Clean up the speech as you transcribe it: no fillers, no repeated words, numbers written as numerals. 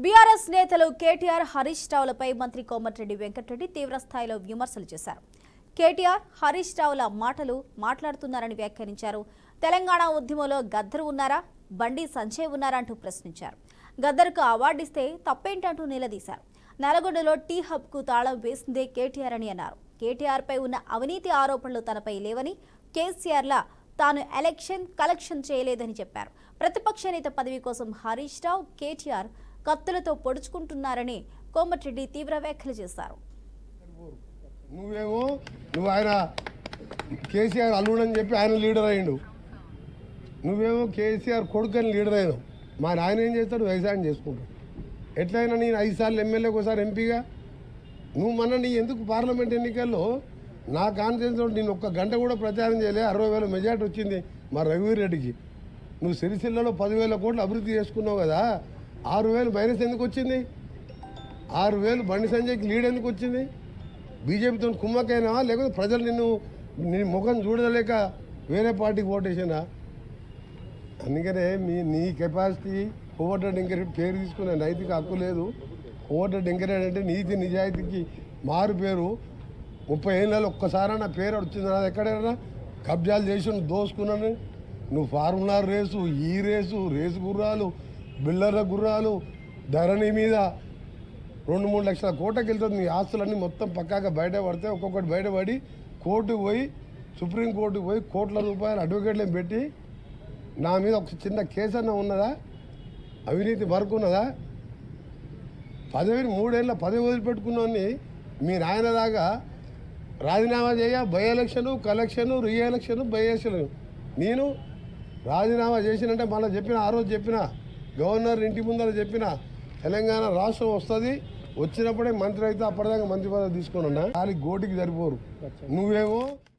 BRS నేతలు కేటీఆర్ హరీష్ రావులపై మంత్రి కోమటిరెడ్డి వెంకటరెడ్డి తీవ్ర స్థాయిలో విమర్శలు చేశారు. కేటీఆర్ హరీష్ రావుల మాటలు మాట్లాడుతున్నారని వ్యాఖ్యానించారు. తెలంగాణ ఉద్యమంలో గద్దరు ఉన్నారా, బండి సంజయ్ ఉన్నారా అంటూ ప్రశ్నించారు. గద్దర్కు అవార్డిస్తే తప్పేంటంటూ నిలదీశారు. నల్గొండలో టీ హబ్ కు తాళం వేసిందే కేటీఆర్ అని అన్నారు. కేటీఆర్ పై ఉన్న అవినీతి ఆరోపణలు తనపై లేవని, కేసీఆర్లా తాను ఎలక్షన్ కలెక్షన్ చేయలేదని చెప్పారు. ప్రతిపక్ష నేత పదవి కోసం హరీష్ రావు, కేటీఆర్ కత్తులతో పొడుచుకుంటున్నారని కోమటిరెడ్డి తీవ్ర వ్యాఖ్యలు చేశారు. నువ్వు ఆయన కేసీఆర్ అల్లుడని చెప్పి ఆయన లీడర్ అయ్యిండు, నువ్వేమో కేసీఆర్ కొడుకని లీడర్ అయినావు. మా ఆయన ఏం చేస్తాడు? వ్యవసాయం చేసుకుంటాడు. ఎట్లయినా నేను 5 సార్లు ఎమ్మెల్యేకి ఒకసారి ఎంపీగా, నువ్వు నీ ఎందుకు పార్లమెంట్ ఎన్నికల్లో నా కాన్ఫిడెన్స్ నేను ఒక్క గంట కూడా ప్రచారం చేయలే. 60,000 మెజార్టీ వచ్చింది మా రఘువీర్ రెడ్డికి. నువ్వు సిరిసిల్లలో 10,000 కోట్లు అభివృద్ధి చేసుకున్నావు కదా, 6,000 మైనస్ ఎందుకు వచ్చింది? 6,000 బండి సంజయ్కి లీడ్ ఎందుకు వచ్చింది? బీజేపీతో కుమ్మకైనావా, లేకపోతే ప్రజలు నీ ముఖం చూడలేక వేరే పార్టీకి ఓటేసినా? అందుకనే నీ కెపాసిటీ కోమటిరెడ్డి వెంకరెడ్డి పేరు తీసుకునే నైతిక హక్కు లేదు. కోమటిరెడ్డి వెంకరెడ్డి అంటే నీతి నిజాయితీకి మారు పేరు. 30 ఏళ్ళలో ఒక్కసారి నా పేరు వచ్చింది. నాది ఎక్కడైనా కబ్జాలు చేసి దోసుకున్నాను. నువ్వు ఫార్ములా రేసు, ఈ రేసు గుర్రాలు, బిల్డర్ల గుర్రాలు, ధరణి మీద 2-3 లక్షల కోట్లకి వెళ్తుంది. నీ ఆస్తులన్నీ మొత్తం పక్కాగా బయటపడితే ఒక్కొక్కటి బయటపడి కోర్టుకు పోయి, సుప్రీంకోర్టుకు పోయి కోట్ల రూపాయలు అడ్వకేట్లను పెట్టి నా మీద ఒక చిన్న కేసు అన్న ఉన్నదా? అవినీతి వరకు ఉన్నదా? 3 ఏళ్ళ పదవి వదిలిపెట్టుకున్నాన్ని మీ నాయన దాకా రాజీనామా చేయ, by election, collection, re election, by election. నేను రాజీనామా చేసినంటే మళ్ళీ చెప్పిన, ఆ రోజు చెప్పిన, గవర్నర్ ఇంటి ముందర చెప్పిన, తెలంగాణ రాష్ట్రం వస్తుంది, వచ్చినప్పుడే మంత్రి అయితే అప్పటిదాకా మంత్రి పదవి తీసుకొని ఉన్నా. ఖాళీ గోటికి సరిపోరు. నువ్వేమో